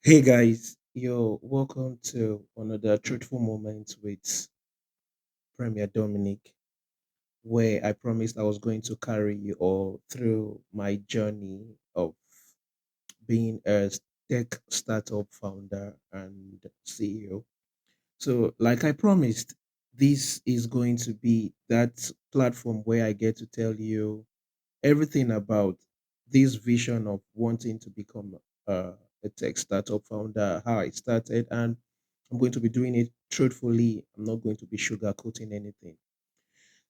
Hey guys, yo, welcome to another truthful moment with Premier Dominic, where I promised I was going to carry you all through my journey of being a tech startup founder and CEO. So, like I promised, this is going to be that platform where I get to tell you everything about this vision of wanting to become a tech startup founder, how I started, and I'm going to be doing it truthfully. I'm not going to be sugarcoating anything.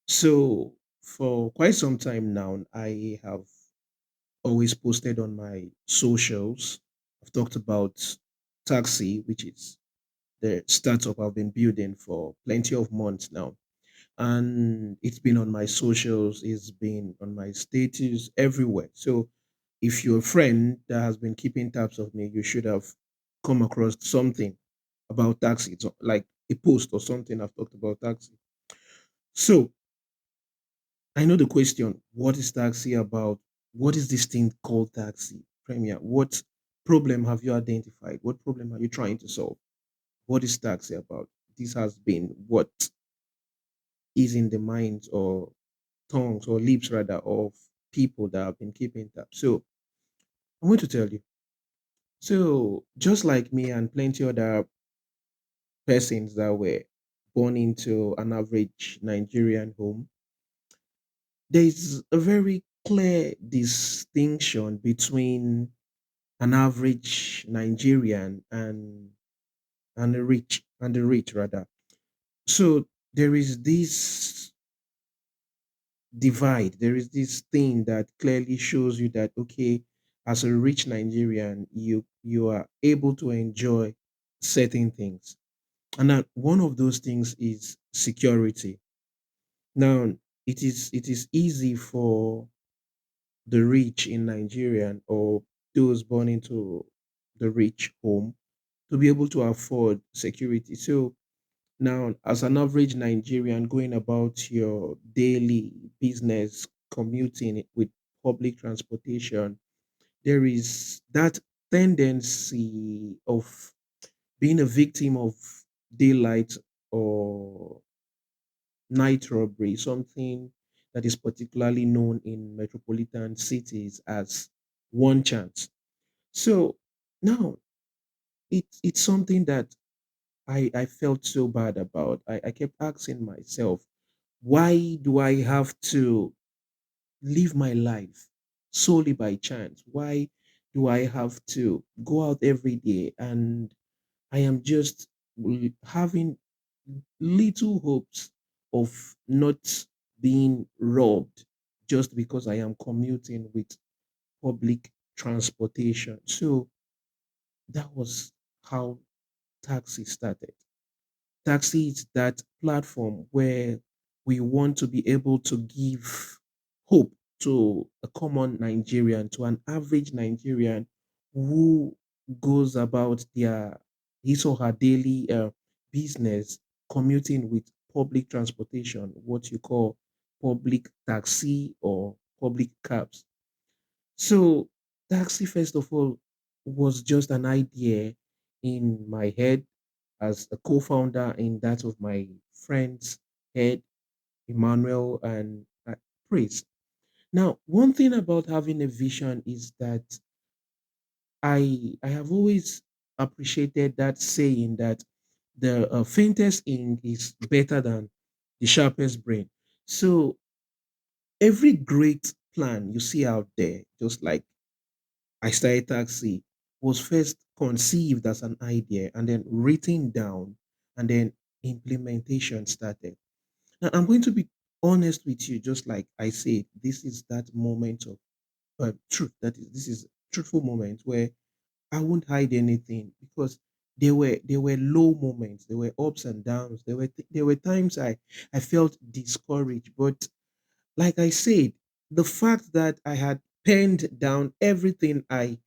So, for quite some time now, I have always posted on my socials. I've talked about Taxi, which is the startup I've been building for plenty of months now, and it's been on my socials, it's been on my status everywhere. So if you're a friend that has been keeping tabs of me, you should have come across something about taxi. It's like a post or something I've talked about taxi. So I know the question, what is taxi about? What is this thing called taxi? Premier, what problem have you identified? What problem are you trying to solve? What is taxi about? This has been what is in the minds or tongues or lips rather of people that have been keeping tabs. So I'm going to tell you. So just like me and plenty other persons that were born into an average Nigerian home, there's a very clear distinction between an average Nigerian and the rich rather. So there is this divide. There is this thing that clearly shows you that okay, as a rich Nigerian, you are able to enjoy certain things, and that one of those things is security. Now, it is easy for the rich in Nigeria or those born into the rich home to be able to afford security. So now, as an average Nigerian going about your daily business, commuting with public transportation, there is that tendency of being a victim of daylight or night robbery, something that is particularly known in metropolitan cities as one chance. So now it's something that I felt so bad about. I kept asking myself, why do I have to live my life solely by chance? Why do I have to go out every day and I am just having little hopes of not being robbed just because I am commuting with public transportation? So that was how taxi started. Taxi is that platform where we want to be able to give hope to a common Nigerian, to an average Nigerian who goes about their his or her daily business commuting with public transportation, what you call public taxi or public cabs. So, taxi, first of all, was just an idea in my head as a co founder in that of my friend's head, Emmanuel and Praise. Now, one thing about having a vision is that I have always appreciated that saying that the faintest ink is better than the sharpest brain. So, every great plan you see out there, just like I started taxi was first conceived as an idea and then written down and then implementation started. Now I'm going to be honest with you, just like I said, this is that moment of truth. That is, this is truthful moment where I won't hide anything because there were low moments, there were ups and downs, there were times I felt discouraged, but like I said, the fact that I had penned down everything I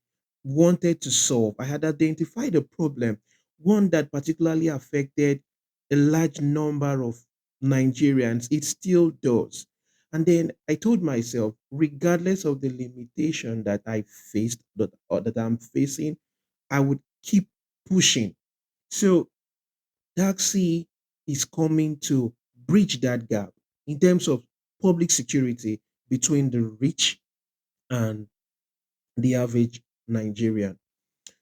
wanted to solve, I had identified a problem, one that particularly affected a large number of Nigerians. It still does. And then I told myself, regardless of the limitation that I faced, that I'm facing, I would keep pushing. So taxi is coming to bridge that gap in terms of public security between the rich and the average Nigerian.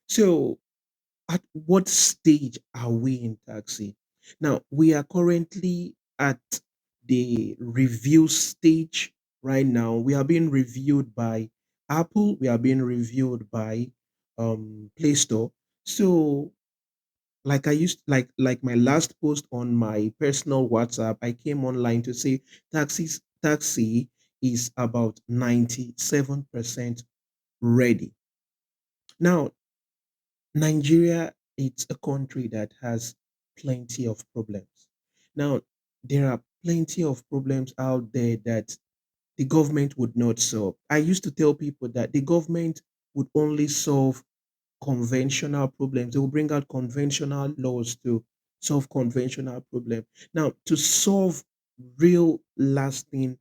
So at what stage are we in taxi? Now, we are currently at the review stage right now. We are being reviewed by Apple, we are being reviewed by Play Store. So, like I used like my last post on my personal WhatsApp, I came online to say taxi is about 97% ready. Now, Nigeria, it's a country that has plenty of problems. Now, there are plenty of problems out there that the government would not solve. I used to tell people that the government would only solve conventional problems. They will bring out conventional laws to solve conventional problems. Now, to solve real lasting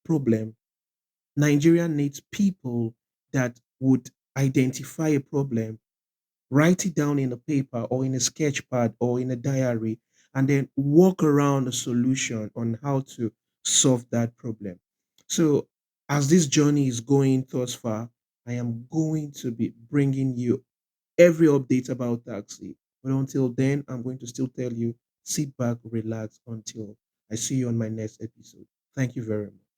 problem, Nigeria needs people that would identify a problem, write it down in a paper or in a sketch pad or in a diary, and then work around a solution on how to solve that problem. So, as this journey is going thus far, I am going to be bringing you every update about taxi. But until then, I'm going to still tell you sit back, relax until I see you on my next episode. Thank you very much.